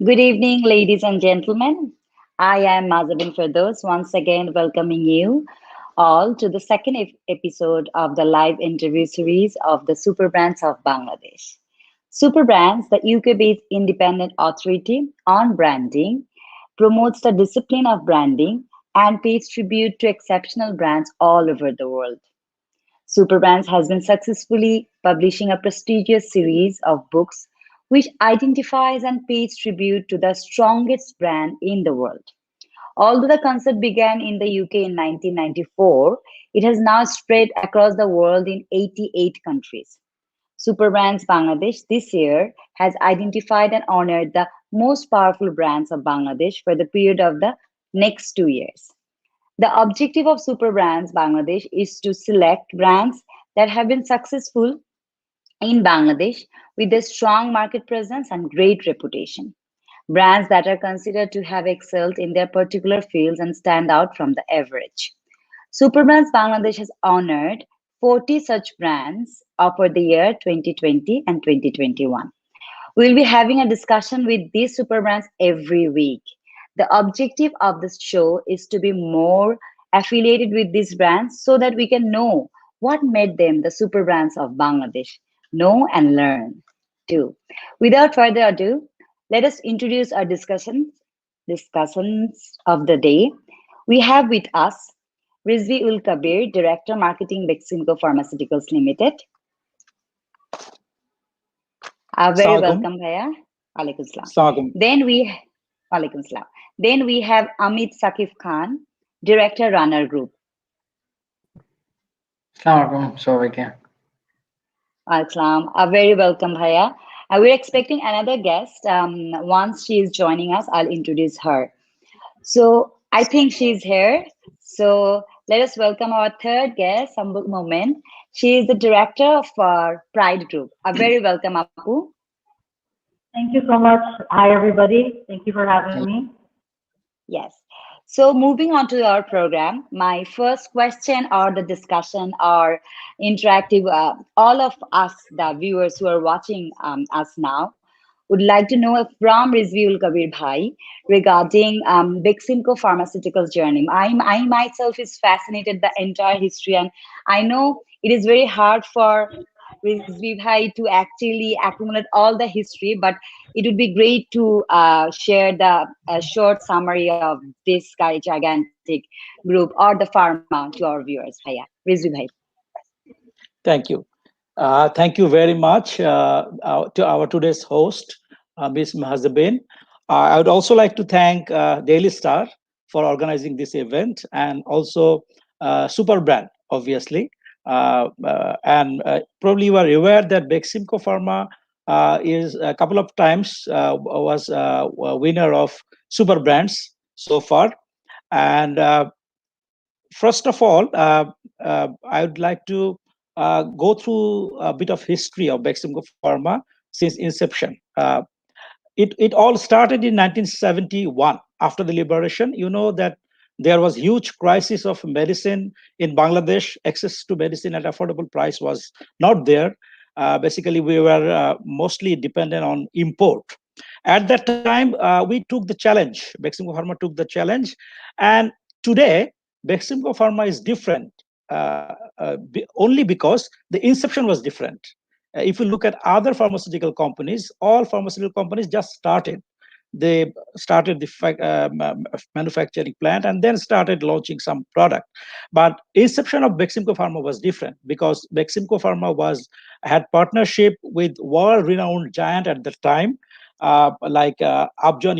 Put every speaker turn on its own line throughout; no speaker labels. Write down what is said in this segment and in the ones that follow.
Good evening, ladies and gentlemen. I am Mazabin Firdaus, once again welcoming you all to the second episode of the live interview series of the Superbrands of Bangladesh. Superbrands, the UK-based independent authority on branding, promotes the discipline of branding and pays tribute to exceptional brands all over the world. Superbrands has been successfully publishing a prestigious series of books which identifies and pays tribute to the strongest brand in the world. Although the concept began in the UK in 1994, it has now spread across the world in 88 countries. Superbrands Bangladesh this year has identified and honored the most powerful brands of Bangladesh for the period of the next 2 years. The objective of Superbrands Bangladesh is to select brands that have been successful in Bangladesh with a strong market presence and great reputation. Brands that are considered to have excelled in their particular fields and stand out from the average. Superbrands Bangladesh has honored 40 such brands over the year 2020 and 2021. We'll be having a discussion with these super brands every week. The objective of this show is to be more affiliated with these brands so that we can know what made them the super brands of Bangladesh. Know and learn too. Without further ado, let us introduce our discussions of the day. We have with us Rizvi Ul Kabir, Director Marketing Beximco Pharmaceuticals Limited. Very
Assalamualaikum.
welcome, Bhaiya. Alaikum salam.
Assalamualaikum.
Walaikum salam. Then we have Amit Sakif Khan, Director Runner Group.
Assalamualaikum সবাইকে।
Assalam. Very welcome, Bhaiya. We're expecting another guest. Once she is joining us, I'll introduce her. So I think she's here. So let us welcome our third guest, Sambuk Moment. She is the director of Pride Group. Very welcome, Apu.
Thank you so much. Hi, everybody. Thank you for having me.
Yes. So moving on to our program, my first question or the discussion or interactive, all of us, the viewers who are watching us now, would like to know from Rizviul Kabir Bhai regarding Beximco Pharmaceuticals journey. I myself is fascinated the entire history, and I know it is very hard for Rizvi Bhai to actually accumulate all the history, but it would be great to share the short summary of this gigantic group or the pharma to our viewers. Bhaiya, Rizvi Bhai.
Thank you. Thank you very much to our today's host, Ms. Mahazabin. I would also like to thank Daily Star for organizing this event and also Superbrand, obviously. Probably you are aware that Beximco Pharma is a couple of times was a winner of Superbrands so far. And first of all, I would like to go through a bit of history of Beximco Pharma since inception. It all started in 1971 after the liberation. You know that there was huge crisis of medicine in Bangladesh. Access to medicine at affordable price was not there. Basically, we were mostly dependent on import. At that time, we took the challenge. Beximco Pharma took the challenge. And today, Beximco Pharma is different only because the inception was different. If you look at other pharmaceutical companies, all pharmaceutical companies just started. They started the manufacturing plant and then started launching some product. But inception of Beximco Pharma was different because Beximco Pharma had partnership with world-renowned giant at the time, like Upjohn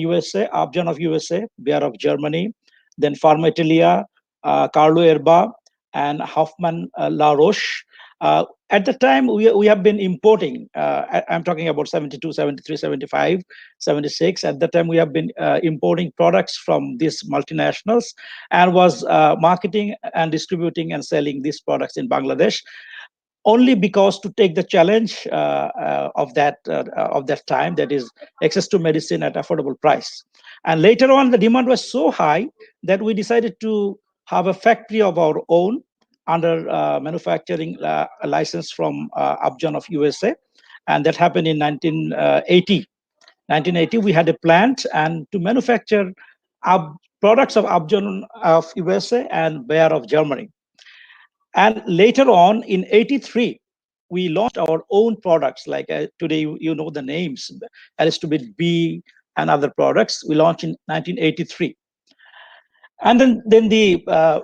of USA, Bayer of Germany, then Pharma Italia, Carlo Erba, and Hoffmann La Roche. At the time, we have been importing, I'm talking about 72, 73, 75, 76. At that time, we have been importing products from these multinationals and was marketing and distributing and selling these products in Bangladesh. Only because to take the challenge of that time, that is access to medicine at affordable price. And later on, the demand was so high that we decided to have a factory of our own under manufacturing license from Upjohn of USA, and that happened in 1980. 1980, we had a plant and to manufacture products of Upjohn of USA and Bayer of Germany. And later on in 83, we launched our own products. Like today, you know the names, Aristobit B and other products. We launched in 1983. And then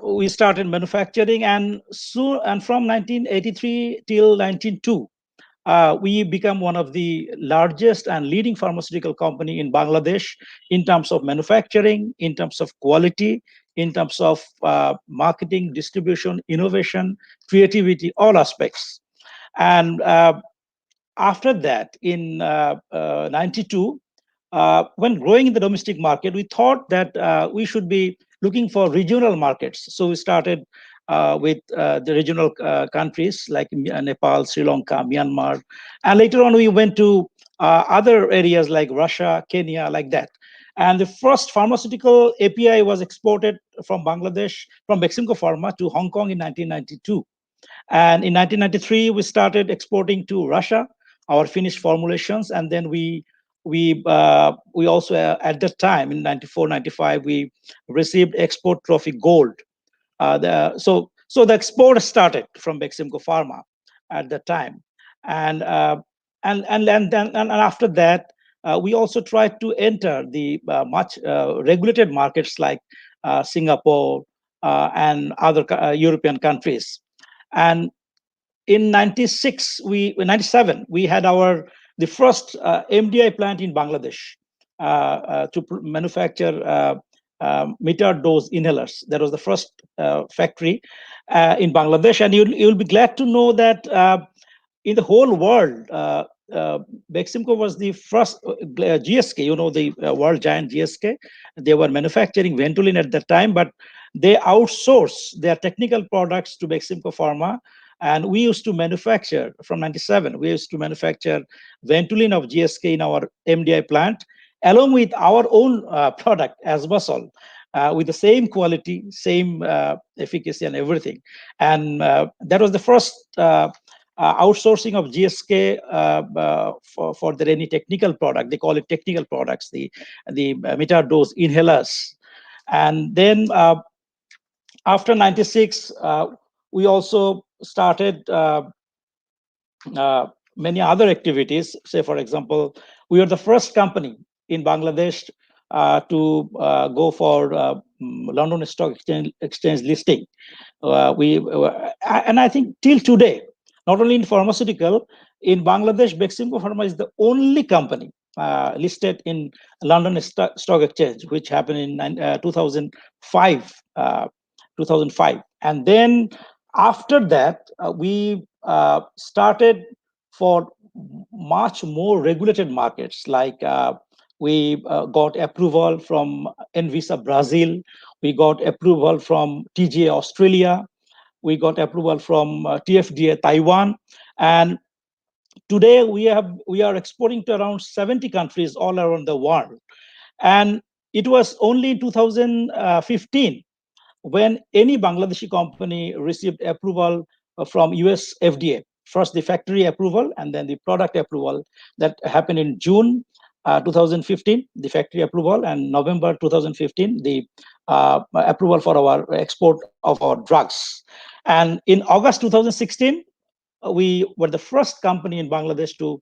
we started manufacturing, and soon, and from 1983 till 1992, we become one of the largest and leading pharmaceutical company in Bangladesh in terms of manufacturing, in terms of quality, in terms of marketing, distribution, innovation, creativity, all aspects. And after that, in 92, when growing in the domestic market, we thought that we should be looking for regional markets. So we started with the regional countries like Nepal, Sri Lanka, Myanmar. And later on, we went to other areas like Russia, Kenya, like that. And the first pharmaceutical API was exported from Bangladesh, from Beximco Pharma to Hong Kong in 1992. And in 1993, we started exporting to Russia our finished formulations, and then we also at that time in 94, 95 we received export trophy gold. So the export started from Beximco Pharma at that time, and and after that we also tried to enter the much regulated markets like Singapore and other European countries. And in 96 we in 97 we had our the first MDI plant in Bangladesh to manufacture meter dose inhalers. That was the first factory in Bangladesh, and you'll be glad to know that in the whole world, Beximco was the first GSK, you know, the world giant GSK. They were manufacturing Ventolin at that time, but they outsourced their technical products to Beximco Pharma. And we used to manufacture from 97, we used to manufacture Ventolin of GSK in our MDI plant, along with our own product, Asbasol, with the same quality, same efficacy and everything. And that was the first outsourcing of GSK for their any technical product. They call it technical products, the meter dose inhalers. And then after 96, we also started many other activities. Say, for example, we were the first company in Bangladesh to go for London Stock Exchange listing. And I think till today, not only in pharmaceutical, in Bangladesh, Beximco Pharma is the only company listed in London Stock Exchange, which happened in 2005. 2005, and then after that, we started for much more regulated markets. Like we got approval from Envisa Brazil, we got approval from TGA Australia, we got approval from TFDA Taiwan, and today we are exporting to around 70 countries all around the world. And it was only in 2015 when any Bangladeshi company received approval from US FDA. First the factory approval and then the product approval. That happened in June 2015, the factory approval, and November 2015, the approval for our export of our drugs. And in August 2016, we were the first company in Bangladesh to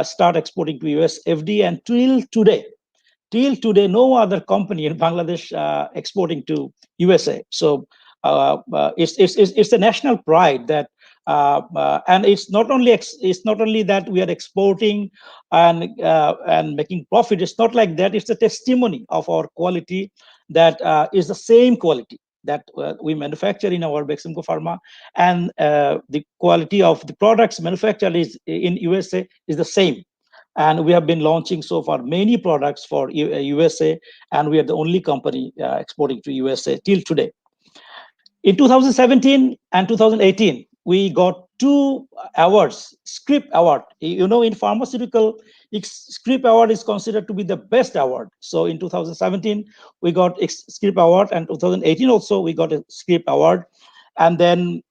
start exporting to US FDA, and till today, no other company in Bangladesh exporting to USA. So it's a national pride that, and it's not only that we are exporting and making profit. It's not like that. It's a testimony of our quality that is the same quality that we manufacture in our Beximco Pharma, and the quality of the products manufactured is in USA is the same. And we have been launching so far many products for USA, and we are the only company exporting to USA till today. In 2017 and 2018, we got two awards, Scrip Award. You know, in pharmaceutical, Scrip Award is considered to be the best award. So in 2017, we got Scrip Award, and 2018 also we got a Scrip Award. And then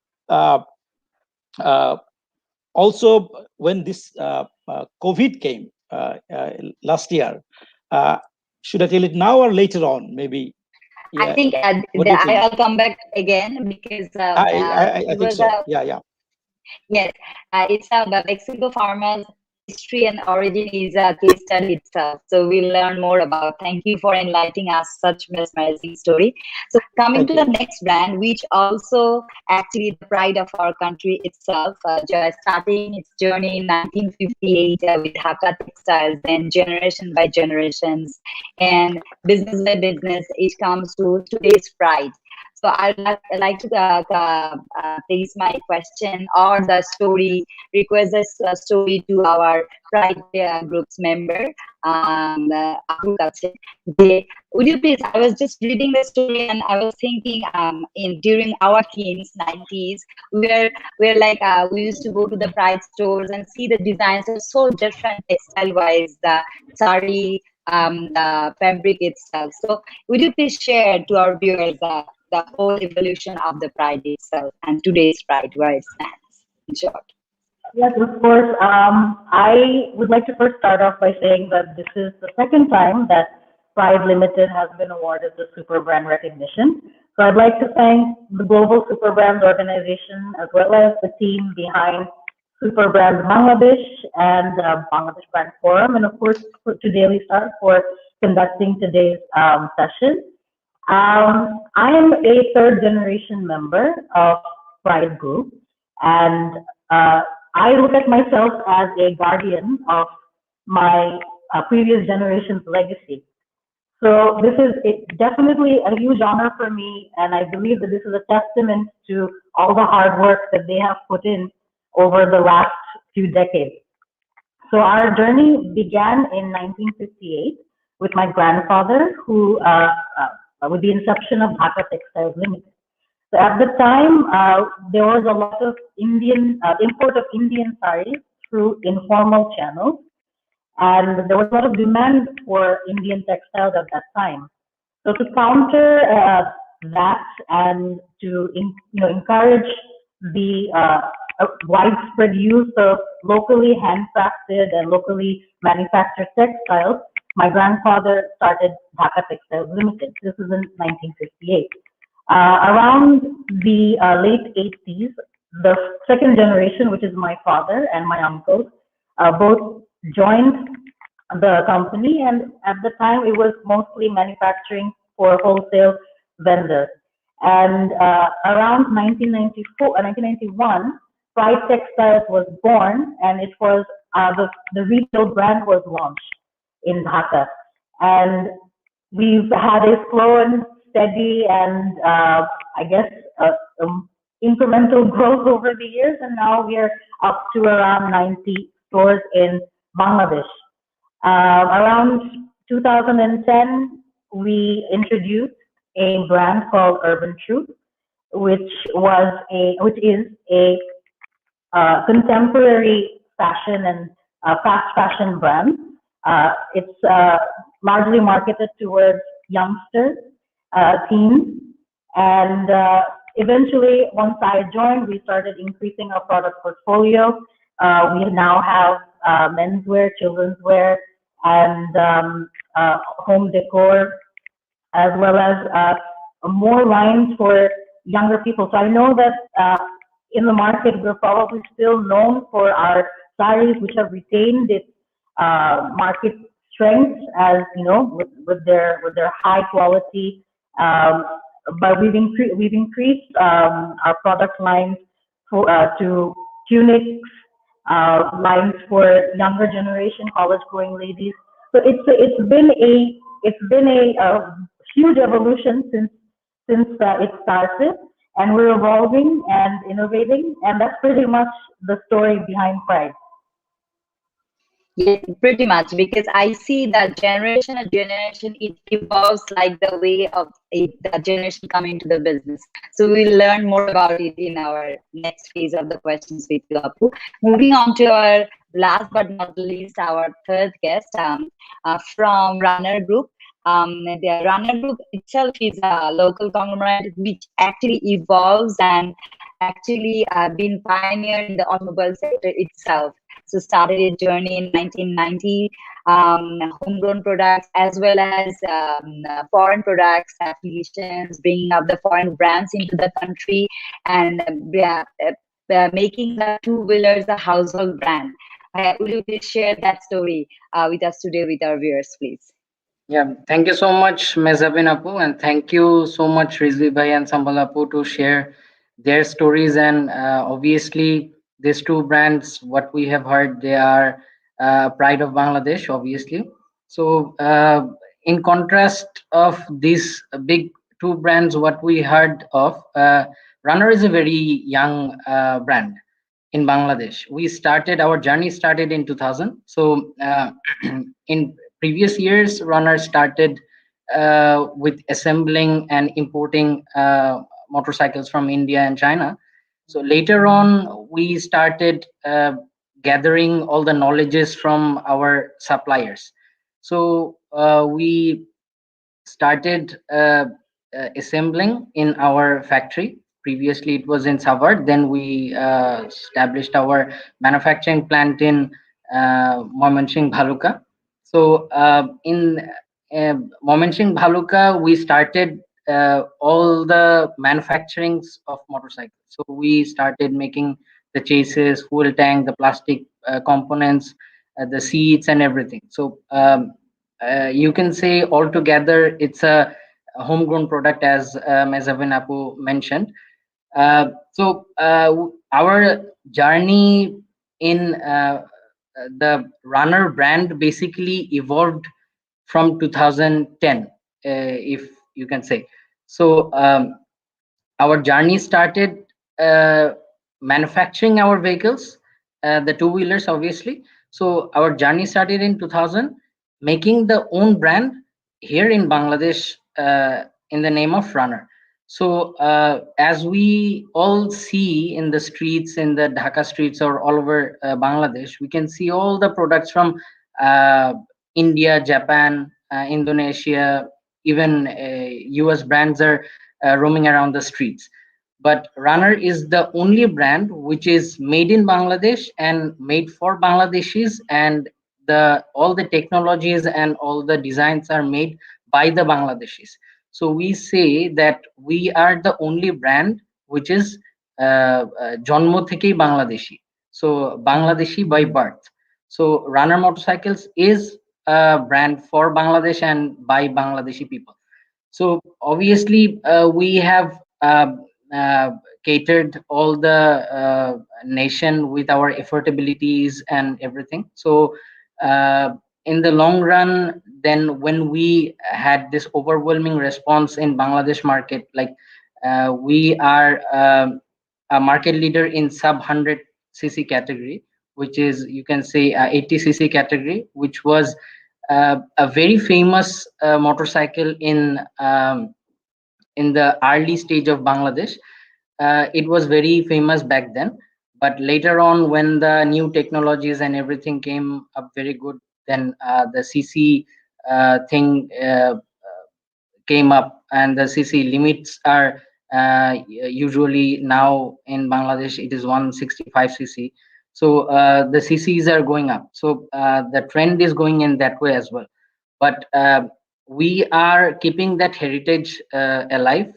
also when this COVID came, last year. Uh, should I tell it now or later on? Maybe.
I
Yeah.
think
What do you think?
I'll come back again because
I
it
think
was
so.
a
Yeah. Yeah.
yes, it's the Mexico farmers history and origin is a case study itself. So we'll learn more about. Thank you for enlightening us such mesmerizing story. So coming
Thank
to the
you.
next brand, which also actually the pride of our country itself, starting its journey in 1958 with Dhaka Textiles, then generation by generations, and business by business, it comes to today's pride. So like to place my question or the story, request a story to our Pride Group's member, Apu Kache. Would you please? I was just reading the story and I was thinking, in during our teens, 90s, we're like we used to go to the Pride stores and see the designs are so different textile wise, the sari, the fabric itself. So would you please share to our viewers the whole evolution of the Pride itself and today's Pride, where it stands, in short?
Yes, of course. I would like to first start off by saying that this is the second time that Pride Limited has been awarded the Super Brand recognition. So I'd like to thank the Global Super Brands organization as well as the team behind Super Brands Bangladesh and Bangladesh Brand Forum, and of course to Daily Star for conducting today's session. I am a third generation member of Pride Group, and uh, I look at myself as a guardian of my previous generation's legacy. So this is definitely a huge honor for me, and I believe that this is a testament to all the hard work that they have put in over the last few decades. So our journey began in 1958 with my grandfather, with the inception of Dhaka Textiles Limited. So at the time, there was a lot of import of Indian saris through informal channels, and there was a lot of demand for Indian textiles at that time. So to counter that and to encourage the widespread use of locally handcrafted and locally manufactured textiles, my grandfather started Dhaka Textiles Limited. This is in 1958. Around the late 80s, the second generation, which is my father and my uncles, both joined the company, and at the time it was mostly manufacturing for wholesale vendors. And around 1994, 1991, Pride Textiles was born, and it was the retail brand was launched in Dhaka. And we've had a slow and steady and I guess incremental growth over the years, and now we are up to around 90 stores in Bangladesh. Around 2010, we introduced a brand called Urban Truth, which is a contemporary fashion and fast fashion brand. It's largely marketed towards youngsters, teens, and eventually, once I joined, we started increasing our product portfolio. We now have menswear, children's wear, and home decor, as well as more lines for younger people. So I know that in the market, we're probably still known for our saris, which have retained its market strength, as you know, with their high quality. Um, but we've increased our product lines to tunics, lines for younger generation, college going ladies. So it's been a huge evolution since it started, and we're evolving and innovating, and that's pretty much the story behind Pride.
Yes, pretty much, because I see that generation and generation it evolves like the way of the generation coming to the business. So we'll learn more about it in our next phase of the questions with you, Apu. Moving on to our last but not least, our third guest from Runner Group. The Runner Group itself is a local conglomerate which actually evolves and actually been pioneered in the automobile sector itself. So started its journey in 1990. Homegrown products as well as foreign products, affiliations, bringing up the foreign brands into the country, and making the two-wheelers a household brand. Will you please share that story with us today with our viewers, please?
Yeah, thank you so much, Mezabin Apu, and thank you so much, Rizvi Bhai and Sambal Apu, to share their stories. And obviously, these two brands, what we have heard, they are pride of Bangladesh, obviously. So, in contrast of these big two brands, what we heard of, Runner is a very young brand in Bangladesh. We started our journey started in 2000. So in previous years, Runner started with assembling and importing motorcycles from India and China. So later on, we started gathering all the knowledges from our suppliers. So we started assembling in our factory. Previously, it was in Savard. Then we established our manufacturing plant in Moimansingh Bhaluka. So in Moimansingh Bhaluka, we started all the manufacturings of motorcycles. So we started making the chases, fuel tank, the plastic components, the seats, and everything. So you can say altogether it's a homegrown product, as Mezavin Apu mentioned. Our journey in the Runner brand basically evolved from 2010, if you can say. So our journey started uh, manufacturing our vehicles, the two wheelers, obviously. So our journey started in 2000, making the own brand here in Bangladesh in the name of Runner. So as we all see in the streets, in the Dhaka streets or all over Bangladesh, we can see all the products from uh, India, Japan, Indonesia, even US brands are roaming around the streets. But Runner is the only brand which is made in Bangladesh and made for Bangladeshis, and the all the technologies and all the designs are made by the Bangladeshis. So we say that we are the only brand which is জন্ম থেকেই Bangladeshi. So Bangladeshi by birth. So Runner Motorcycles is a brand for Bangladesh and by Bangladeshi people. So obviously, we have catered all the nation with our affordabilities and everything. So in the long run, then when we had this overwhelming response in Bangladesh market, like we are a market leader in sub 100 cc category, which is, you can say, 80 cc category, which was a very famous motorcycle in the early stage of Bangladesh. It was very famous back then, but later on, when the new technologies and everything came up very good, then the CC thing came up, and the CC limits are usually now in Bangladesh it is 165 cc. So the CCs are going up. So the trend is going in that way as well. But we are keeping that heritage alive,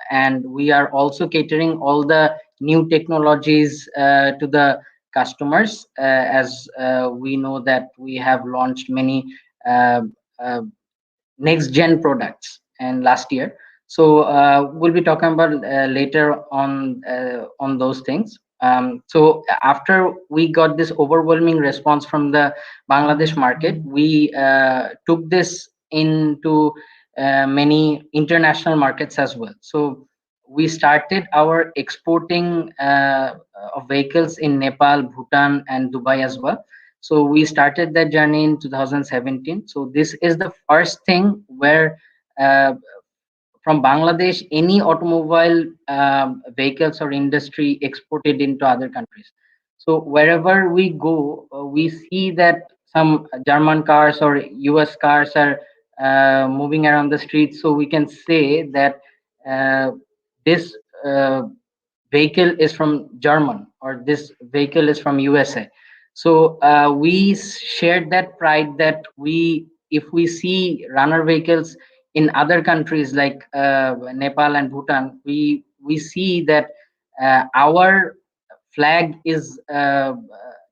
and we are also catering all the new technologies to the customers, as we know that we have launched many uh, uh, next gen products and last year. So we'll be talking about later on those things. So after we got this overwhelming response from the Bangladesh market, we took this into many international markets as well. So we started our exporting of vehicles in Nepal, Bhutan, and Dubai as well. So we started that journey in 2017. So this is the first thing where uh, from Bangladesh, any automobile vehicles or industry exported into other countries. So wherever we go, we see that some German cars or US cars are moving around the streets. So we can say that uh, this vehicle is from German, or this vehicle is from USA. So we shared that pride that if we see runner vehicles in other countries like Nepal and Bhutan, we see that our flag is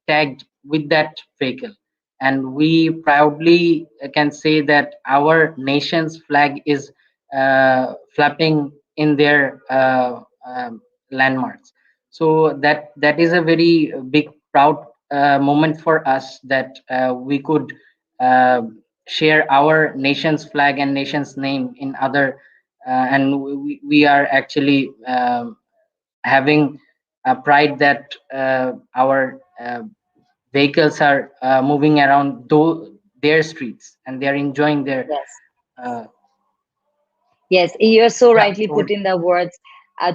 tagged with that vehicle, and we proudly can say that our nation's flag is flapping in their landmarks. So that is a very big proud moment for us that we could uh, share our nation's flag and nation's name in other and we are actually having a pride that our vehicles are moving around their streets and they are enjoying their
Yes.
uh,
Yes, you're so
yeah
rightly
over.
put in the words.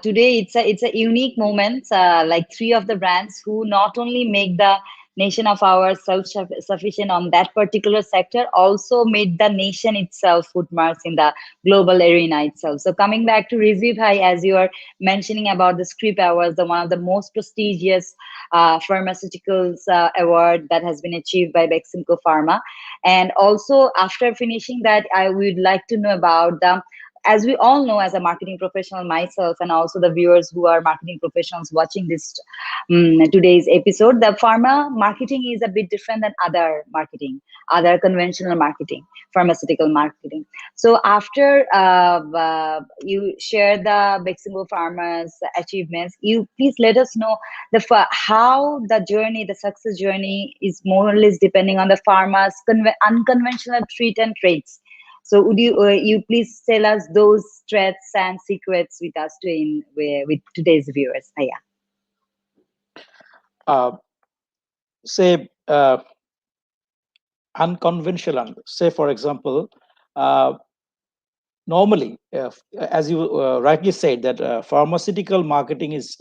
Today, it's a unique moment. Like three of the brands who not only make the nation of ours self-sufficient on that particular sector, also made the nation itself footmarks in the global arena itself. So coming back to Rizvi Bhai, as you are mentioning about the Scrip Awards, the one of the most prestigious pharmaceuticals award that has been achieved by Beximco Pharma, and also after finishing that, I would like to know about the, as we all know, as a marketing professional myself and also the viewers who are marketing professionals watching this today's episode, the pharma marketing is a bit different than other marketing, other conventional marketing, pharmaceutical marketing. So after you share the Beximbo Pharma's achievements, you please let us know how the journey, the success journey is more or less depending on the pharma's unconventional treat and traits. So would you please tell us those threats and secrets with us to with today's viewers? Yeah.
uh, say unconventional. Say, for example, uh, normally, as you rightly said, that pharmaceutical marketing is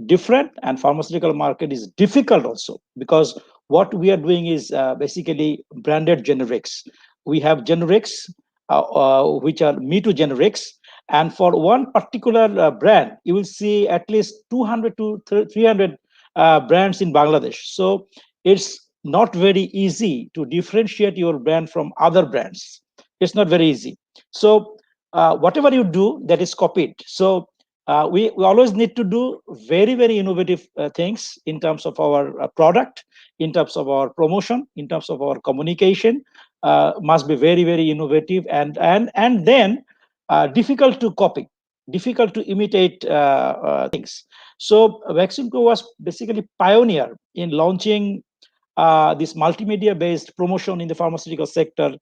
different and pharmaceutical market is difficult also, because what we are doing is basically branded generics. We have generics which are me too generics, and for one particular brand you will see at least 200 to 300 brands in Bangladesh. So it's not very easy to differentiate your brand from other brands. It's not very easy. So whatever you do, that is copied. So we always need to do very, very innovative things in terms of our product, in terms of our promotion, in terms of our communication. Must be very, very innovative, and then difficult to copy, difficult to imitate things. So Vaccine was basically pioneer in launching this multimedia based promotion in the pharmaceutical sector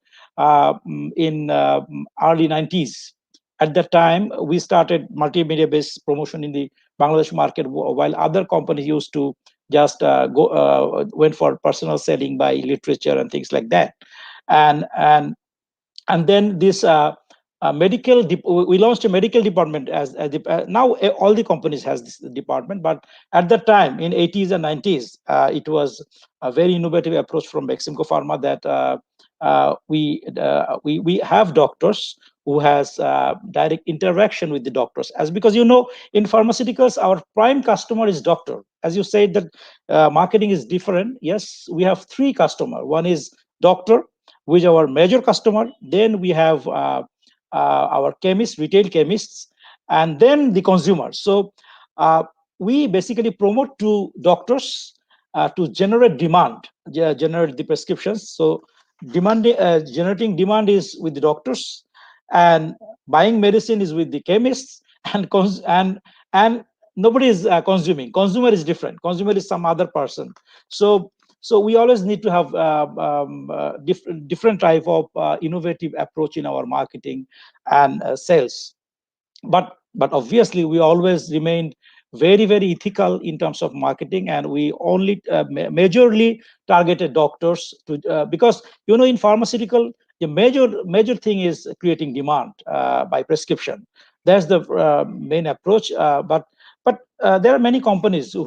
in early 90s. At that time we started multimedia based promotion in the Bangladesh market, while other companies used to just go went for personal selling by literature and things like that. And and and then this we launched a medical department now all the companies has this department, but at that time in 80s and 90s it was a very innovative approach from Beximco Pharma that we have doctors who has direct interaction with the doctors, as because in pharmaceuticals our prime customer is doctor. As you said that marketing is different, yes, we have three customer. One is doctor, which is our major customer. Then we have our chemists, retail chemists, and then the consumers. So uh, we basically promote to doctors to generate demand, generate the prescriptions. So generating demand is with the doctors, and buying medicine is with the chemists, and and nobody is consuming. Consumer is different. Consumer is some other person. So we always need to have different type of innovative approach in our marketing and sales. But obviously we always remained very, very ethical in terms of marketing, and we only majorly targeted doctors to because in pharmaceutical the major thing is creating demand by prescription. That's the main approach. But there are many companies who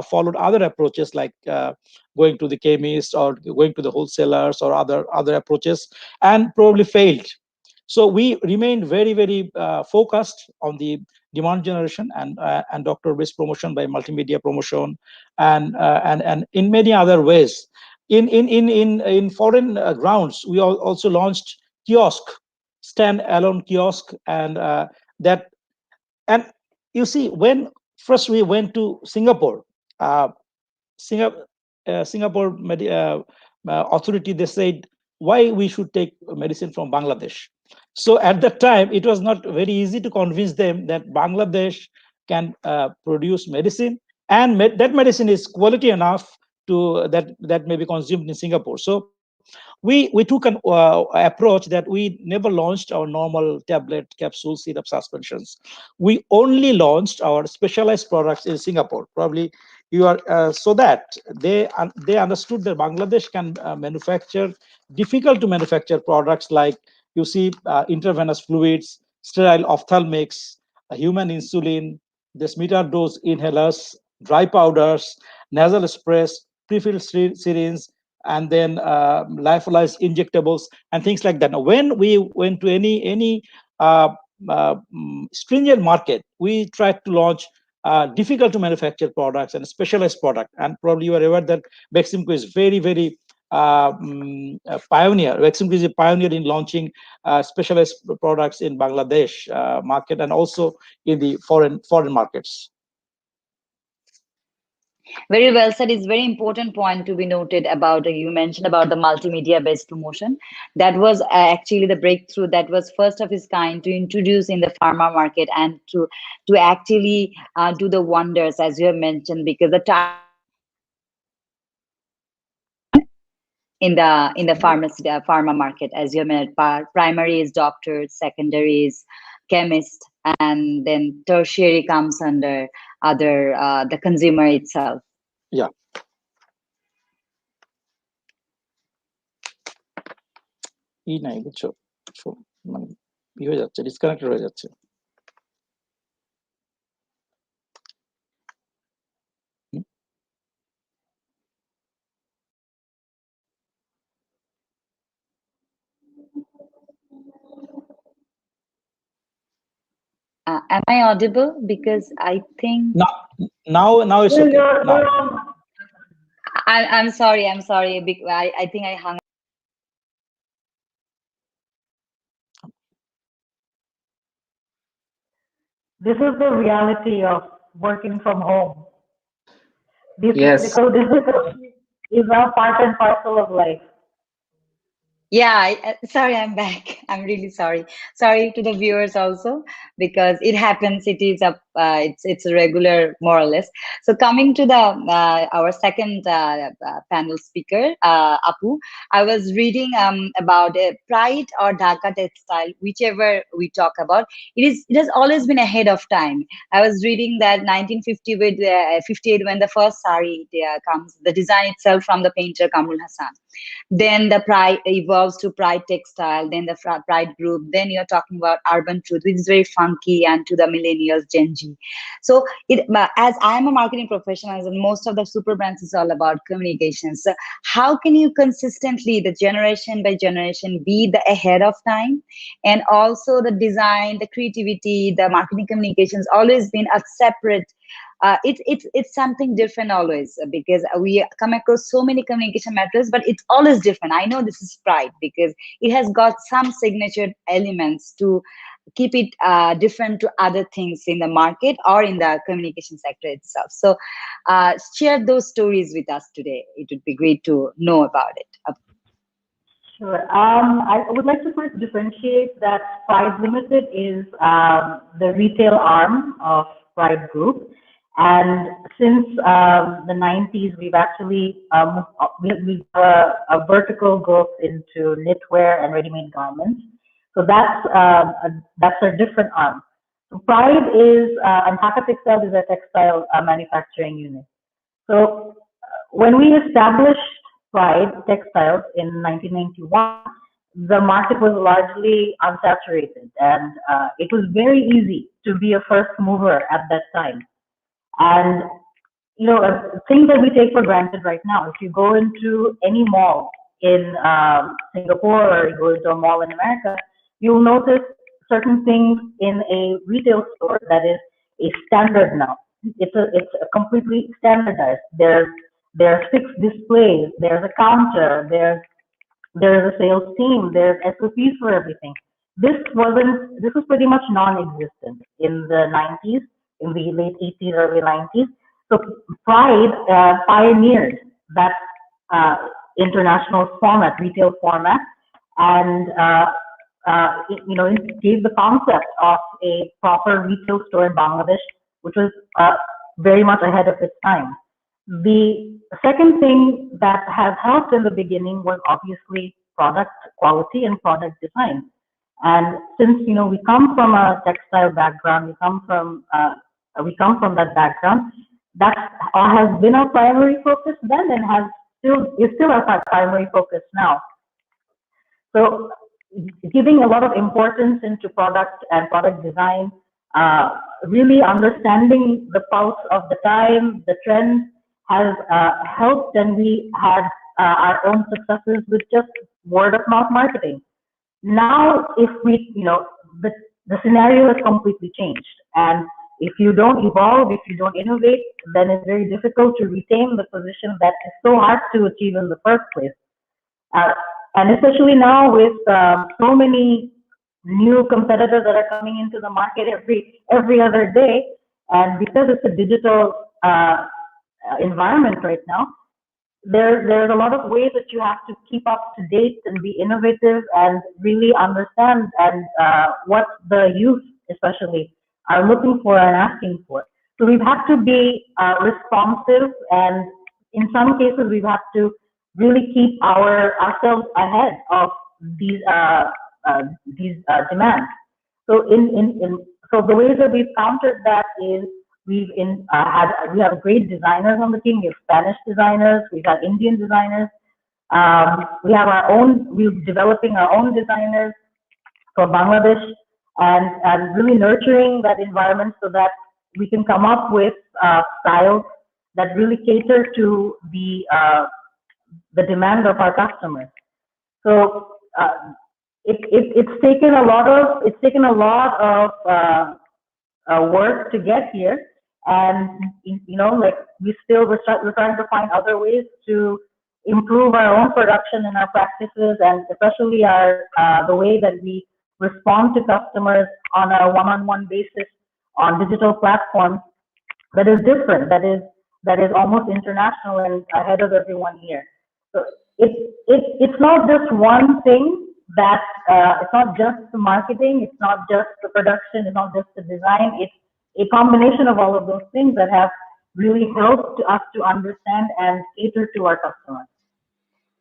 followed other approaches, like going to the chemist or going to the wholesalers or other approaches, and probably failed. So we remained very, very focused on the demand generation and doctor based promotion by multimedia promotion, and in many other ways. In foreign grounds, we also launched kiosk, stand alone kiosk, and that and you see, when first we went to Singapore, uh, Singapore, authority, they said why we should take medicine from Bangladesh. So at that time, it was not very easy to convince them that Bangladesh can produce medicine, and that medicine is quality enough to that may be consumed in Singapore. So we took an approach that we never launched our normal tablet, capsule, syrup, suspensions. We only launched our specialized products in Singapore. Probably you are so that they understood that Bangladesh can manufacture difficult to manufacture products like, you see, intravenous fluids, sterile ophthalmics, human insulin, this meter dose inhalers, dry powders, nasal sprays, prefilled syringes, and then lyophilized injectables and things like that. Now, when we went to any uh, stringent market, we tried to launch difficult to manufacture products and specialized product. And probably you are aware that Beximco is very pioneer. Beximco is a pioneer in launching specialized products in Bangladesh market and also in the foreign markets.
Very well said. It's very important point to be noted about you mentioned about the multimedia based promotion. That was actually the breakthrough that was first of its kind to introduce in the pharma market and to actually do the wonders as you have mentioned, because the in the pharmacy pharma market, as you mentioned, primary is doctors, secondary is chemist, and then tertiary comes under other the consumer itself.
Yeah. নাই বুঝছো, মানে হয়ে যাচ্ছে, disconnected হয়ে যাচ্ছে।
Am I audible? Because I think
Now it's okay. Now.
I'm sorry. I'm sorry. I think I hung.
This is the reality of working from home. This
Yes.
difficulty is now part and parcel of life.
Yeah, sorry, I'm back. I'm really sorry. Sorry to the viewers also, because it happens. It is a it's a regular, more or less. So coming to the our second panel speaker, Apu, I was reading about Pride or Dhaka textile, whichever we talk about. It has always been ahead of time. I was reading that 1950 with 58 when the first sari comes, the design itself from the painter Kamrul Hassan. Then the Pride evolves to Pride Textile, then the Pride Group. Then you're talking about Urban Truth, which is very funky and to the millennials, Gen Z. So, as I am a marketing professional, and most of the super brands is all about communications. So how can you consistently, the generation by generation, be the ahead of time, and also the design, the creativity, the marketing communications always been a separate it's something different always because we come across so many communication methods, but it's always different. I know this is Pride because it has got some signature elements to keep it different to other things in the market or in the communication sector itself. So share those stories with us today. It would be great to know about it.
Sure. I would like to first differentiate that Pride Limited is the retail arm of Pride Group. And since the 90s, we've actually we've a vertical growth into knitwear and ready-made garments. So that's a different arm. So Pride is and Dhaka Textile is a textile manufacturing unit. So when we established Pride Textiles in 1991, the market was largely unsaturated, and it was very easy to be a first mover at that time. And things that we take for granted right now. If you go into any mall in Singapore or you go into a mall in America, you'll notice certain things in a retail store that is a standard now. It's a completely standardized. There's fixed displays, there's a counter, there's a sales team, there's SOPs for everything. This was pretty much non-existent in the 90s, in the late 80s, early 90s. So Pride pioneered that uh, international format, retail format, and it gave the concept of a proper retail store in Bangladesh, which was very much ahead of its time. The second thing that has helped in the beginning was obviously product quality and product design. And since we come from a textile background, we come from that background. That has been our primary focus then, and has still is still our primary focus now. So giving a lot of importance into product and product design, really understanding the pulse of the time, the trends has helped, and we had our own successes with just word of mouth marketing. Now, if the scenario has completely changed, and if you don't evolve, if you don't innovate, then it's very difficult to retain the position that is so hard to achieve in the first place. Uh, and especially now with so many new competitors that are coming into the market every other day, and because it's a digital environment right now, there's a lot of ways that you have to keep up to date and be innovative and really understand and what the youth especially are looking for and asking for. So we've had to be responsive, and in some cases we've had to really keep ourselves ahead of these demands. So so the ways that we've countered that is we have great designers on the team. We have Spanish designers, we've had Indian designers. We're developing our own designers for Bangladesh, and really nurturing that environment so that we can come up with styles that really cater to the demand of our customers. So it's taken a lot of work to get here, and like we're trying to find other ways to improve our own production and our practices, and especially the way that we respond to customers on a one-on-one basis on digital platforms that is different, that is almost international and ahead of everyone here. So it's not just one thing that it's not just the marketing, it's not just the production, it's not just the design. It's a combination of all of those things that have really helped us to understand and cater to our customers.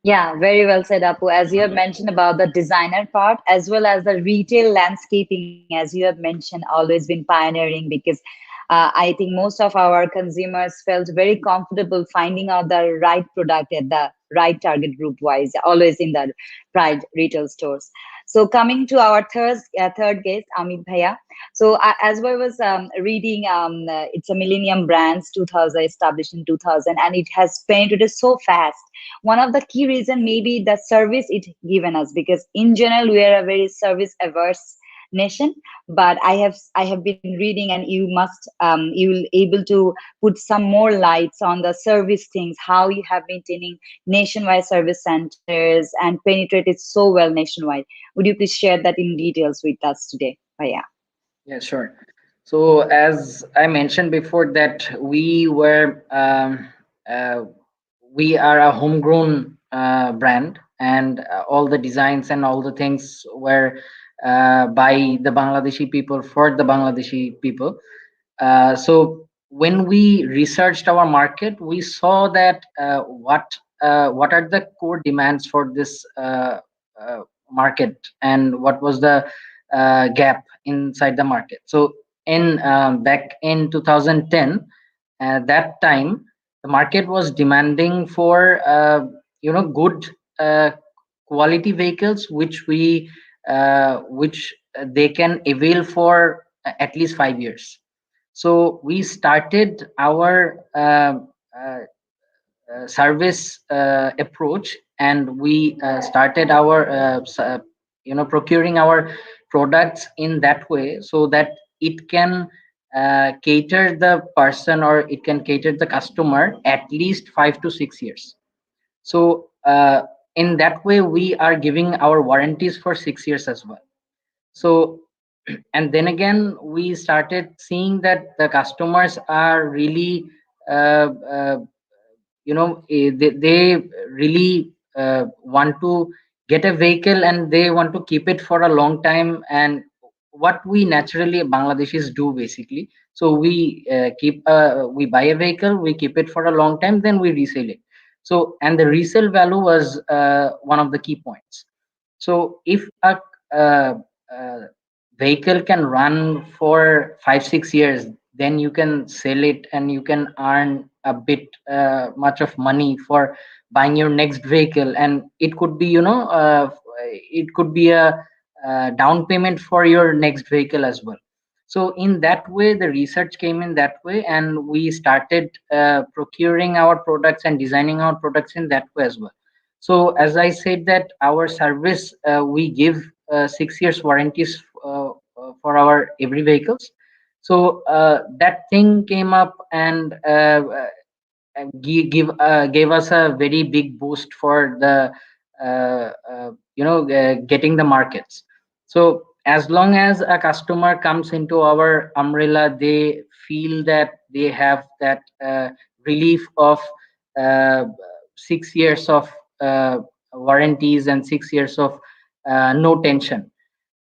Yeah, very well said, Apu. As you have mentioned about the designer part, as well as the retail landscaping, as you have mentioned, always been pioneering, because I think most of our consumers felt very comfortable finding out the right product at the right target group wise, always in the Pride retail stores. So coming to our third guest, Amit Bhaiya. So as I was reading, it's a Millennium Brands 2000, established in 2000, and it has penetrated so fast. One of the key reason maybe the service it given us, because in general we are a very service averse nation. But I have been reading, and you will able to put some more lights on the service things, how you have maintaining nationwide service centers and penetrated so well nationwide. Would you please share that in details with us today? Yeah.
Yeah, sure. So as I mentioned before, that uh, we are a homegrown brand, and all the designs and all the things were by the Bangladeshi people for the Bangladeshi people. So when we researched our market, we saw that what are the core demands for this market, and what was the gap inside the market. So in back in 2010, that time the market was demanding for good uh, quality vehicles, which they can avail for at least 5 years. So we started our uh, service approach, and we started our procuring our products in that way so that it can cater the person, or it can cater the customer at least 5 to 6 years. So in that way we are giving our warranties for 6 years as well. So and then again we started seeing that the customers are really uh, uh, they really want to get a vehicle and they want to keep it for a long time. And what we naturally Bangladeshis do basically, so we buy a vehicle, we keep it for a long time, then we resell it. So and the resale value was one of the key points. So if uh, uh, vehicle can run for 5 6 years, then you can sell it and you can earn a bit much of money for buying your next vehicle. And it could be, it could be a down payment for your next vehicle as well. So in that way the research came in that way, and we started procuring our products and designing our products in that way as well. So as I said that our service, we give 6 years warranties for our every vehicles. So that thing came up, and gave us a very big boost for the getting the markets. So as long as a customer comes into our umbrella, they feel that they have that relief of uh, 6 years of uh, warranties and 6 years of no tension.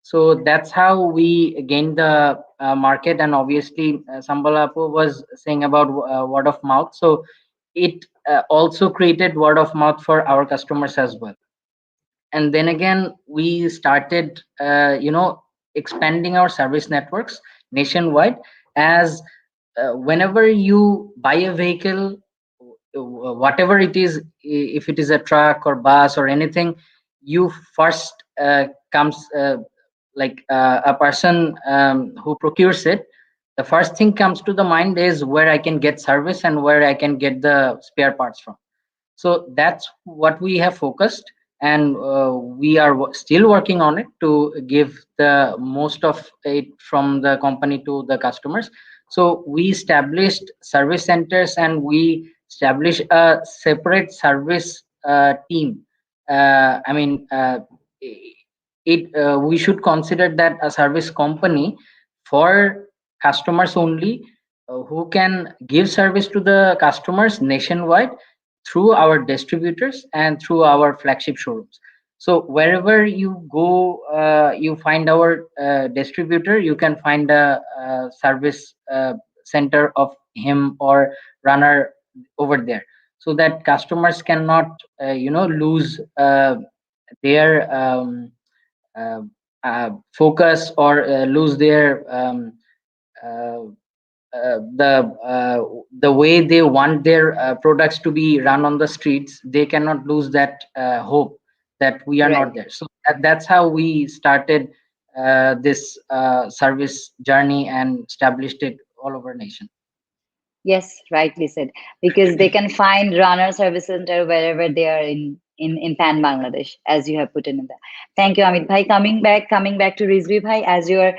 So that's how we gained the market. And obviously Sambalapo was saying about word of mouth, so it also created word of mouth for our customers as well. And then again we started expanding our service networks nationwide. As whenever you buy a vehicle, whatever it is, if it is a truck or bus or anything, you first comes a person who procures it, the first thing comes to the mind is where I can get service and where I can get the spare parts from. So that's what we have focused, and we are still working on it to give the most of it from the company to the customers. So we established service centers, and we established a separate service team. I mean, it we should consider that a service company for customers only, who can give service to the customers nationwide through our distributors and through our flagship showrooms. So wherever you go, you find our distributor, you can find a service center of him or runner over there, so that customers cannot lose their uh, focus, or lose their uh, the way they want their products to be run on the streets. They cannot lose that hope that we are not
Right.
there. So that's how we started this service journey and established it all over nation.
Yes, rightly said. Because they can find runner service center wherever they are in Pan Bangladesh, as you have put in there. Thank you, Amit Bhai. Coming back to Rizvi Bhai, as your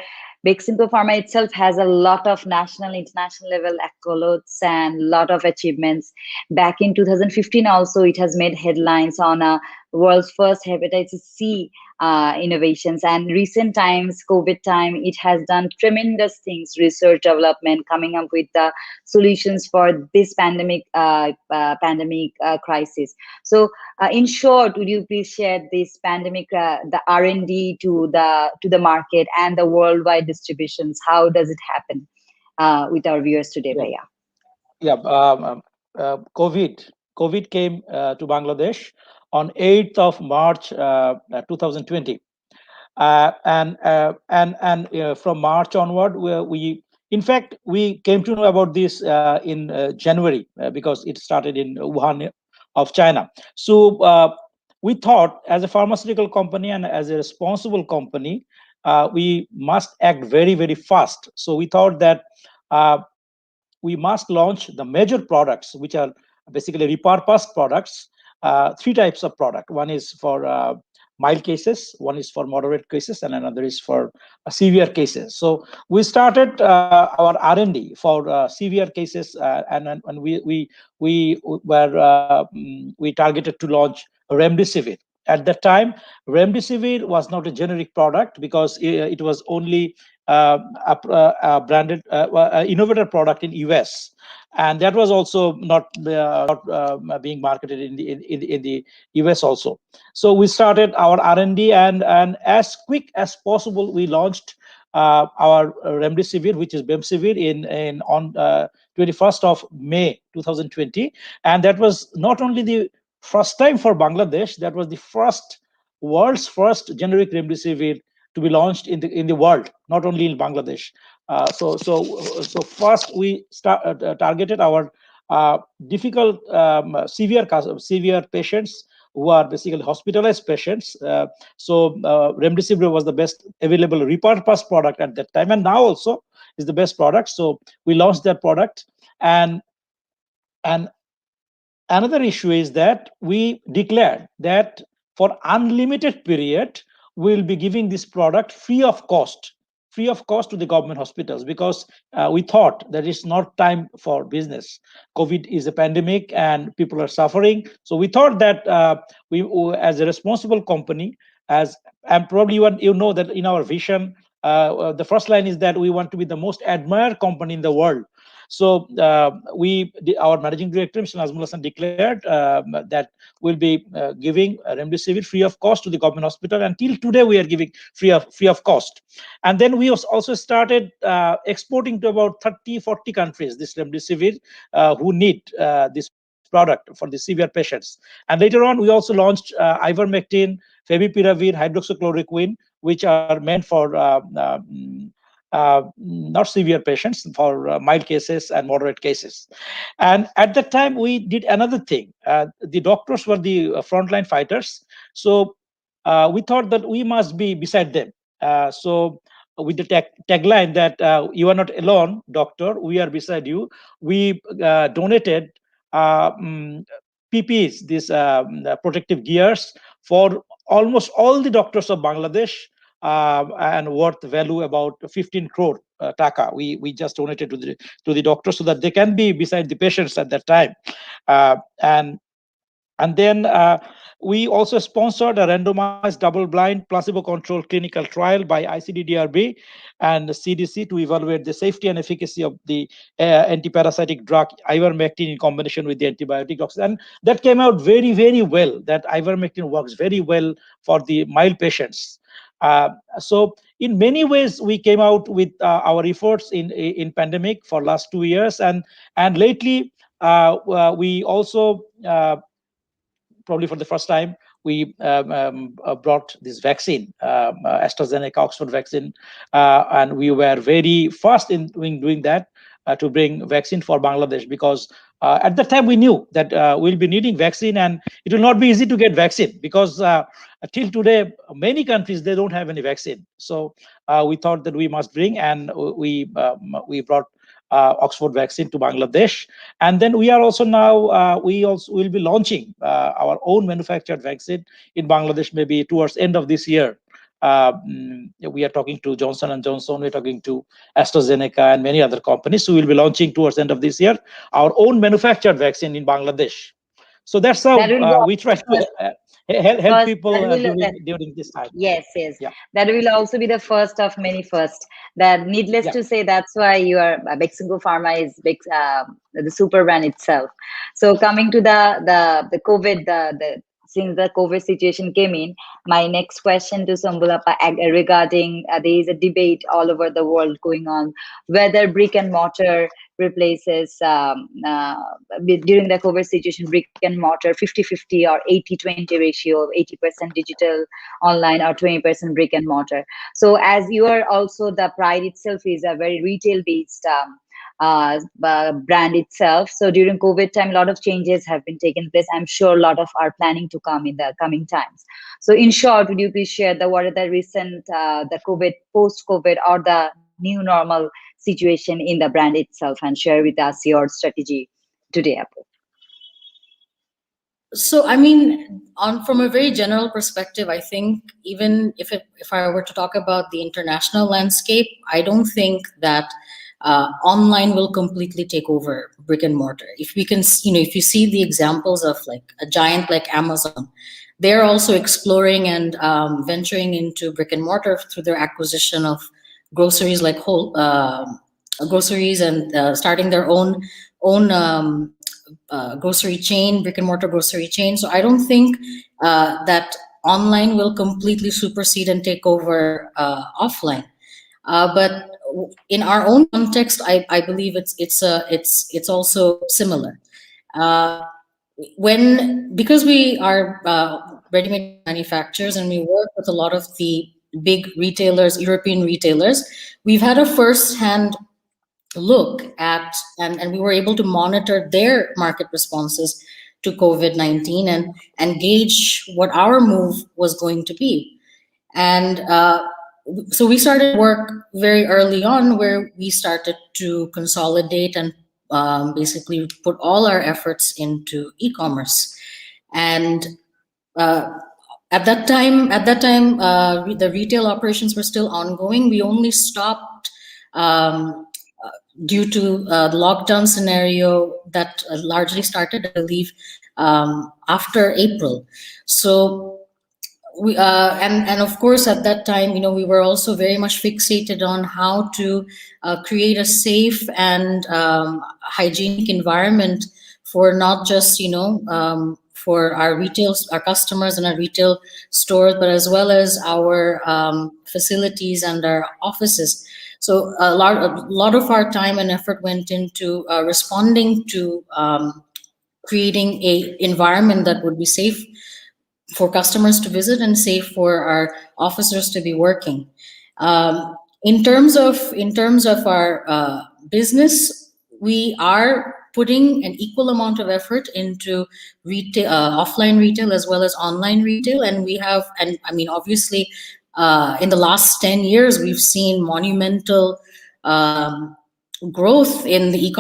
Big Simple Pharma itself has a lot of national, international level accolades and lot of achievements. Back in 2015, also it has made headlines on a world's first hepatitis C innovations. And recent times, COVID time, it has done tremendous things, research development, coming up with the solutions for this pandemic crisis. So, in short, would you please share this pandemic, the R&D to the market and the worldwide distributions? How does it happen with our viewers today,
Yeah,
Bhaiya?
yeah. COVID came to Bangladesh on 8th of March 2020. And from March onward, we in fact we came to know about this in January, because it started in Wuhan of China. So we thought, as a pharmaceutical company and as a responsible company, we must act very very fast. So we thought that uh, we must launch the major products, which are basically repurposed products. Three types of product. One is for mild cases, one is for moderate cases, and another is for severe cases. So we started our R&D for severe cases, and we targeted to launch remdesivir. At that time, remdesivir was not a generic product because it was only a branded innovator product in US, and that was also not being marketed in the US also. So we started our R&D, and as quick as possible we launched our remdesivir, which is bemsivir, in on 21st of May 2020, and that was not only the first time for Bangladesh, that was the world's first generic remdesivir to be launched in the world, not only in Bangladesh. So first we targeted our difficult severe patients who are basically hospitalized patients. Remdesivir was the best available repurposed product at that time, and now also is the best product. So we launched that product, and another issue is that we declared that for unlimited period we'll be giving this product free of cost to the government hospitals, because we thought that it's not time for business. COVID is a pandemic and people are suffering, so we thought that we, as a responsible company, as and probably you know that in our vision, the first line is that we want to be the most admired company in the world. So our managing director, Mr. Nazmul Hassan, declared that we'll be giving remdesivir free of cost to the government hospital. Until today, we are giving free of cost. And then we also started exporting to about 30-40 countries this remdesivir who need this product for the severe patients. And later on, we also launched ivermectin, favipiravir, hydroxychloroquine, which are meant for not severe patients, for mild cases and moderate cases. And at that time, we did another thing. The doctors were the frontline fighters. So we thought that we must be beside them. So with the tagline that you are not alone, doctor, we are beside you, we donated PPEs, these protective gears, for almost all the doctors of Bangladesh, and worth value about 15 crore taka. We just donated to the doctors so that they can be beside the patients at that time. Uh, and and then we also sponsored a randomized double-blind placebo-controlled clinical trial by ICDDRB and CDC to evaluate the safety and efficacy of the antiparasitic drug ivermectin in combination with the antibiotic drugs. And that came out very, very well, that ivermectin works very well for the mild patients. So in many ways, we came out with our efforts in pandemic for last 2 years, and lately we also probably for the first time, we brought this vaccine, AstraZeneca Oxford vaccine, and we were very fast in doing that to bring vaccine for Bangladesh, because at that time we knew that we'll be needing vaccine, and it will not be easy to get vaccine, because till today many countries, they don't have any vaccine. So we thought that we must bring, and we brought Oxford vaccine to Bangladesh. And then we are also now, we also will be launching our own manufactured vaccine in Bangladesh, maybe towards end of this year. We are talking to Johnson and Johnson, we're talking to AstraZeneca and many other companies. So we'll be launching towards end of this year our own manufactured vaccine in Bangladesh. So that's how
That will be
we try to help
first.
people
That will
during this time.
Yes, yes.
Yeah,
That will also be the first of many first. That needless
yeah.
to say, that's why your Bexingo Pharma is big, the super brand itself. So coming to the COVID, the since the COVID situation came in, my next question to Sambulapa regarding there is a debate all over the world going on whether brick and mortar replaces during the COVID situation, brick and mortar 50-50 or 80-20 ratio, 80% digital online or 20% brick and mortar. So as you are also, the Pride itself is a very retail based brand itself. So during COVID time, a lot of changes have been taken place. I'm sure a lot of are planning to come in the coming times. So in short, would you please share what are the recent the COVID, post COVID, or the new normal situation in the brand itself, and share with us your strategy today, Apu?
So, I mean, on from a very general perspective, I think even if I were to talk about the international landscape, I don't think that online will completely take over brick and mortar. If we can, if you see the examples of like a giant like Amazon, they're also exploring and venturing into brick and mortar through their acquisition of groceries like whole groceries and starting their own grocery chain, brick and mortar grocery chain. So I don't think that online will completely supersede and take over offline. But in our own context, I believe it's also similar. Uh, when because we are ready-made manufacturers and we work with a lot of the big retailers, European retailers, we've had a first-hand look at and we were able to monitor their market responses to COVID-19 and gauge what our move was going to be. And so we started work very early on where we started to consolidate and basically put all our efforts into e-commerce. And uh, at that time, the retail operations were still ongoing. We only stopped um, due to the lockdown scenario that largely started, I believe, after April. So and of course at that time, we were also very much fixated on how to create a safe and hygienic environment for not just for our customers and our retail stores, but as well as our facilities and our offices. So a lot of our time and effort went into responding to creating a environment that would be safe for customers to visit and safe for our officers to be working. In terms of our business, we are putting an equal amount of effort into retail, offline retail as well as online retail, and we have, and I mean, obviously, in the last 10 years, we've seen monumental um, growth in the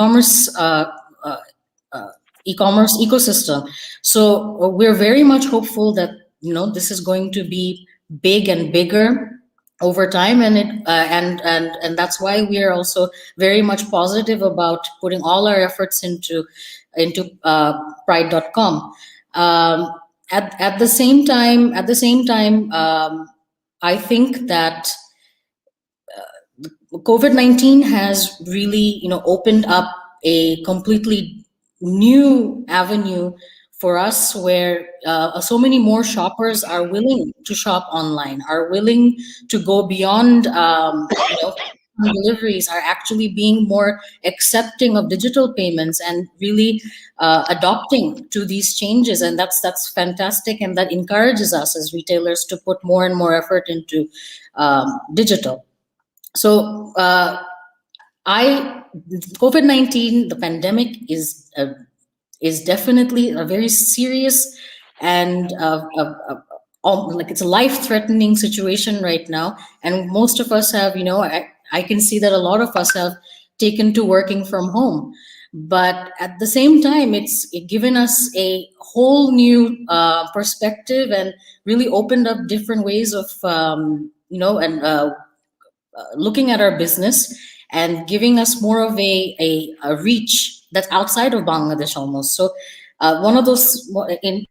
uh, uh, e-commerce ecosystem. So we're very much hopeful that this is going to be big and bigger over time, and and that's why we are also very much positive about putting all our efforts into pride.com. At the same time, I think that COVID-19 has really, opened up a completely new avenue for us where so many more shoppers are willing to shop online, are willing to go beyond, deliveries, are actually being more accepting of digital payments and really adopting to these changes. And that's fantastic. And that encourages us as retailers to put more and more effort into digital. So I COVID-19, the pandemic is definitely a very serious and like it's a life-threatening situation right now. And most of us have, I can see that a lot of us have taken to working from home. But at the same time, it's given us a whole new perspective and really opened up different ways of, and looking at our business and giving us more of a reach that's outside of Bangladesh almost. So one of those in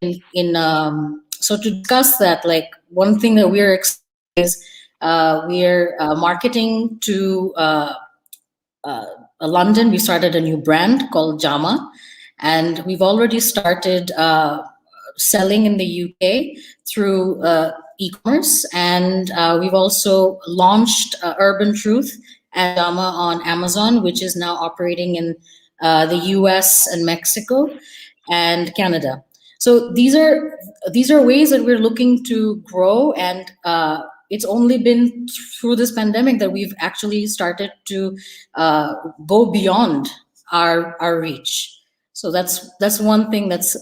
so to discuss that, like one thing that we're exploring is we're marketing to uh, London. We started a new brand called Jama, and we've already started selling in the UK through e-commerce, and we've also launched Urban Truth and Jama on Amazon, which is now operating in the US and Mexico and Canada. So these are ways that we're looking to grow, and it's only been through this pandemic that we've actually started to go beyond our reach. So that's one thing that's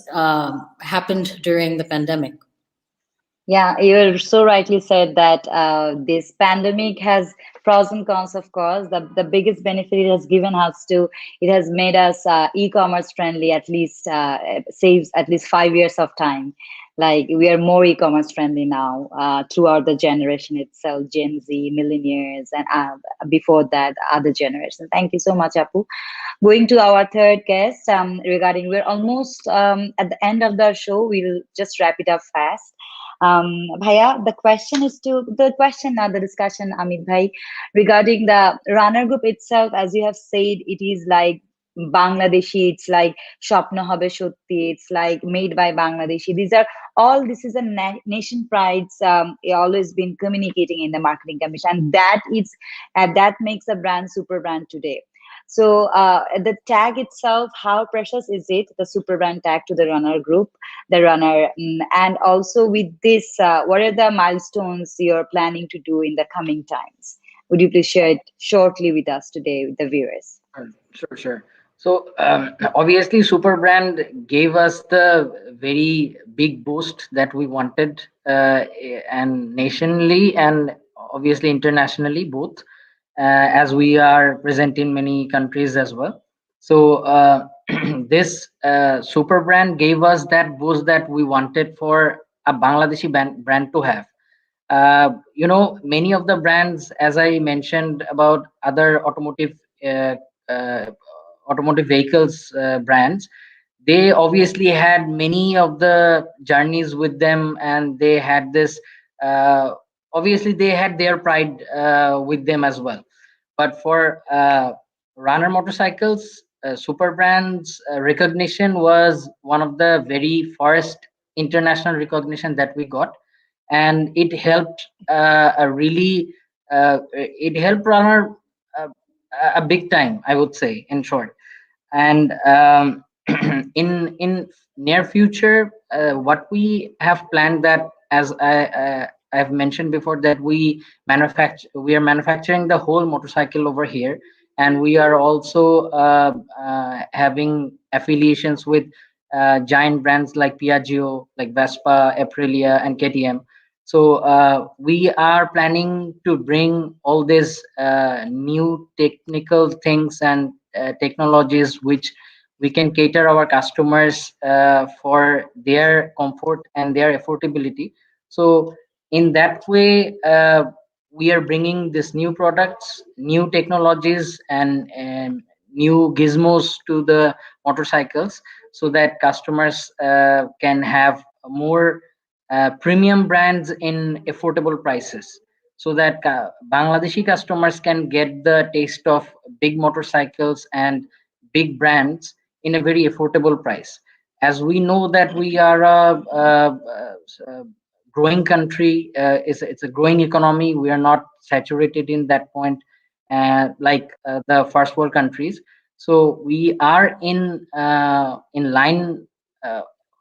happened during the pandemic.
Yeah, you so rightly said that this pandemic has pros and cons, of course. The biggest benefit it has given us to, it has made us e-commerce friendly, at least saves at least 5 years of time. Like we are more e-commerce friendly now throughout the generation itself, Gen Z, millennials, and before that, other generations. Thank you so much, Apu. Going to our third guest, regarding, we're almost at the end of the show. We'll just wrap it up fast. Bhaiya, the question, not the discussion, Amit Bhai, regarding the runner group itself. As you have said, it is like Bangladeshi. It's like Shopno Hobe Shotti. It's like made by Bangladeshi. These are all. This is a nation prides. Always been communicating in the marketing commission, and that makes a brand super brand today. So the tag itself, how precious is it? The super brand tag to the runner group, the runner, and also with this, what are the milestones you're planning to do in the coming times? Would you please share it shortly with us today, with the viewers?
Sure, sure. So obviously, Superbrand gave us the very big boost that we wanted, and nationally and obviously internationally both, as we are present in many countries as well. So this Superbrand gave us that boost that we wanted for a Bangladeshi brand to have. Many of the brands, as I mentioned about other uh, uh, automotive vehicles brands, they obviously had many of the journeys with them, and they had this, uh, obviously they had their pride with them as well. But for runner motorcycles, super brands recognition was one of the very first international recognition that we got, and it helped it helped runner uh, a big time, I would say, in short. And in near future, what we have planned, that as I've mentioned before, that we are manufacturing the whole motorcycle over here, and we are also having affiliations with giant brands like Piaggio, like Vespa, Aprilia, and KTM. So we are planning to bring all these new technical things and technologies which we can cater our customers for their comfort and their affordability. So in that way, we are bringing these new products, new technologies, and new gizmos to the motorcycles, so that customers can have more premium brands in affordable prices, so that Bangladeshi customers can get the taste of big motorcycles and big brands in a very affordable price. As we know that we are a growing country, it's a growing economy. We are not saturated in that point, like the first world countries. So we are in line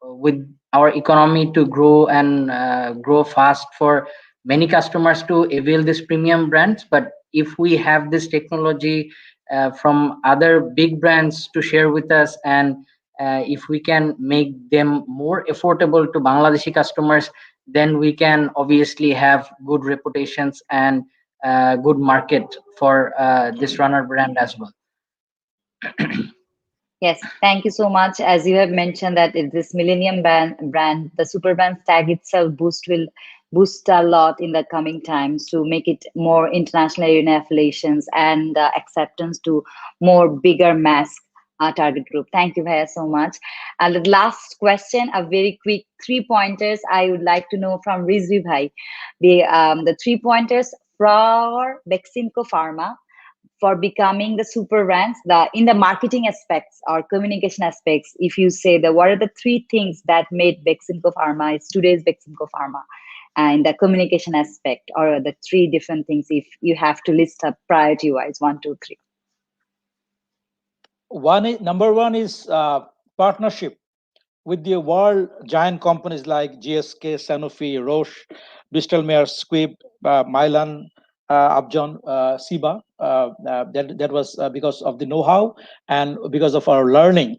with our economy to grow and grow fast for many customers to avail this premium brands. But if we have this technology from other big brands to share with us, and if we can make them more affordable to Bangladeshi customers, then we can obviously have good reputations and good market for this runner brand as well.
Yes, thank you so much. As you have mentioned that this Millennium brand, the Superbrands tag itself will boost a lot in the coming times to make it more international arena affiliations and acceptance to more bigger mass target group. Thank you, Bhaiya, so much. And the last question, a very quick 3 pointers I would like to know from Rizvi Bhai. The 3 pointers for Beximco Pharma for becoming the super brands, the in the marketing aspects or communication aspects. If you say the what are the three things that made Beximco Pharma is today's Beximco Pharma, and the communication aspect, or the three different things, if you have to list up priority wise, one, two, three.
Number one is partnership with the world giant companies like GSK, Sanofi, Roche, Bristol Myers Squibb, Mylan, Upjohn, Ciba. That was because of the know-how and because of our learning.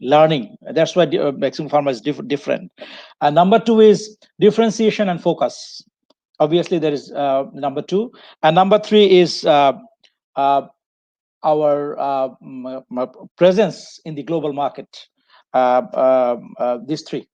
That's why vaccine pharma is different. Number two is differentiation and focus. Obviously, there is number two, and number three is uh, our presence in the global market. These three.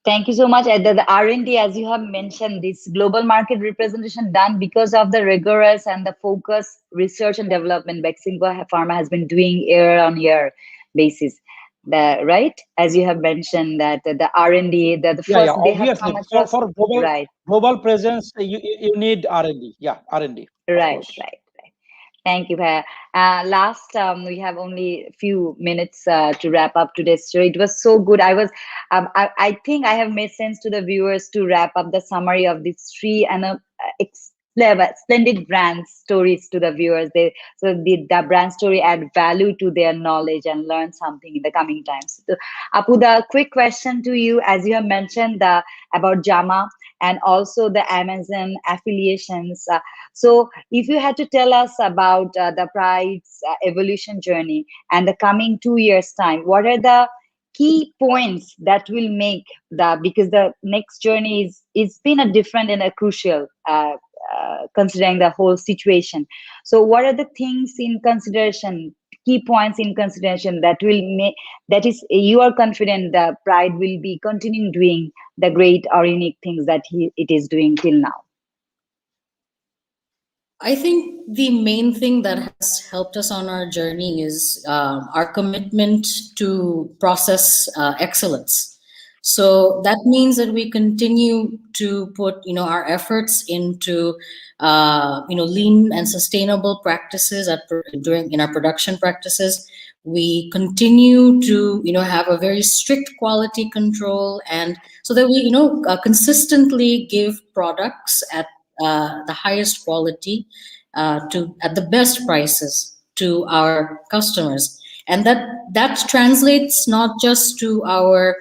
Thank you so much. The R&D, as you have mentioned, this global market representation done because of the rigorous and the focus research and development Beximco Pharma has been doing year on year basis. Right, as you have mentioned that the R&D, the
Yeah, yeah.
first they have
Obviously,
come across.
for global
Right,
presence, you need R&D. Yeah, R&D, of
right,
course.
right. Thank you, Bhaiya. Last, we have only a few minutes to wrap up today's show. It was so good. I think I have made sense to the viewers to wrap up the summary of these three and splendid brand stories to the viewers. The brand story add value to their knowledge and learn something in the coming times. So, Apu, the quick question to you, as you have mentioned about JAMA and also the Amazon affiliations. So, if you had to tell us about the Pride's evolution journey and the coming 2 years' time, what are the key points that will make because the next journey is been a different and a crucial considering the whole situation. So, what are the things in consideration? Key points in consideration that will make that is you are confident that Pride will be continuing doing the great or unique things that it is doing till now.
I think the main thing that has helped us on our journey is our commitment to process excellence. So that means that we continue to put, our efforts into, lean and sustainable practices during in our production practices. We continue to, have a very strict quality control, and so that we, consistently give products at the highest quality to at the best prices to our customers, and that translates not just to our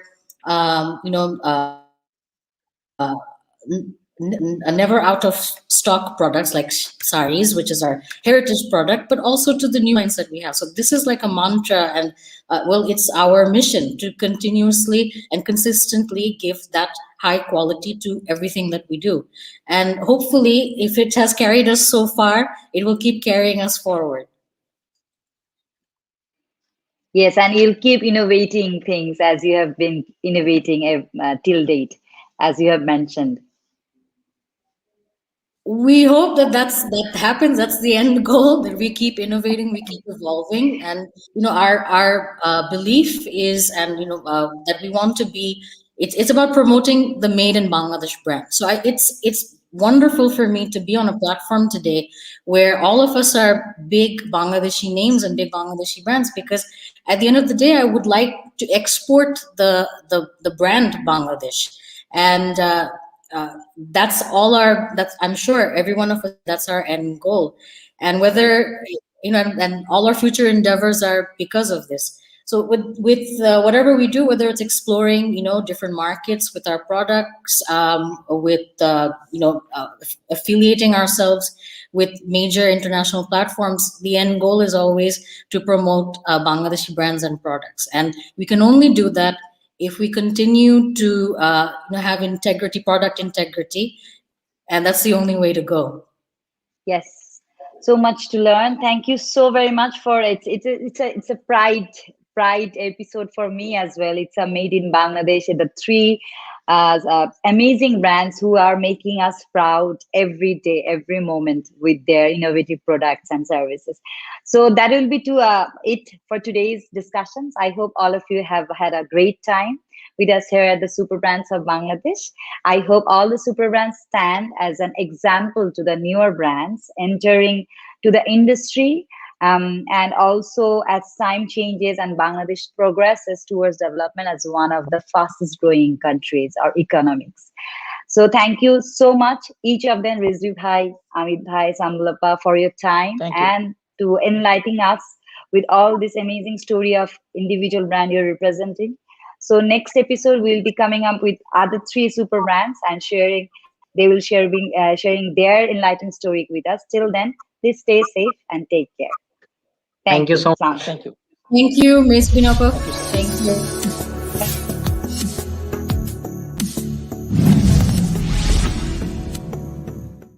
never out of stock products like saris, which is our heritage product, but also to the new lines that we have. So this is like a mantra, and it's our mission to continuously and consistently give that high quality to everything that we do. And hopefully, if it has carried us so far, it will keep carrying us forward.
Yes, and you'll keep innovating things as you have been innovating till date, as you have mentioned.
We hope that happens. That's the end goal, that we keep innovating, we keep evolving. And our belief is, and that we want to be, it's about promoting the made in Bangladesh brand. So it's wonderful for me to be on a platform today where all of us are big Bangladeshi names and big Bangladeshi brands, because at the end of the day, I would like to export the brand Bangladesh. And that's all our that's I'm sure every one of us, that's our end goal. And whether and all our future endeavors are because of this. So with whatever we do, whether it's exploring different markets with our products, with affiliating ourselves with major international platforms, the end goal is always to promote Bangladeshi brands and products, and we can only do that if we continue to have product integrity, and that's the only way to go.
Yes, so much to learn. Thank you so very much for it. It's a pride episode for me as well. It's a made in Bangladesh. The three amazing brands who are making us proud every day, every moment with their innovative products and services. So that will be it for today's discussions. I hope all of you have had a great time with us here at the Superbrands of Bangladesh. I hope all the super brands stand as an example to the newer brands entering to the industry, and also as time changes and Bangladesh progresses towards development as one of the fastest growing countries or economics. So thank you so much, each of them, Rizvi Bhai, Amit Bhai, Samlapa, for your time and to enlightening us with all this amazing story of individual brand you're representing. So next episode we'll be coming up with other three super brands and sharing their enlightened story with us. Till then, please stay safe and take care.
Thank
Thank
you
you.
so much.
Thank you.
Thank you, Ms. Binoko. Thank you.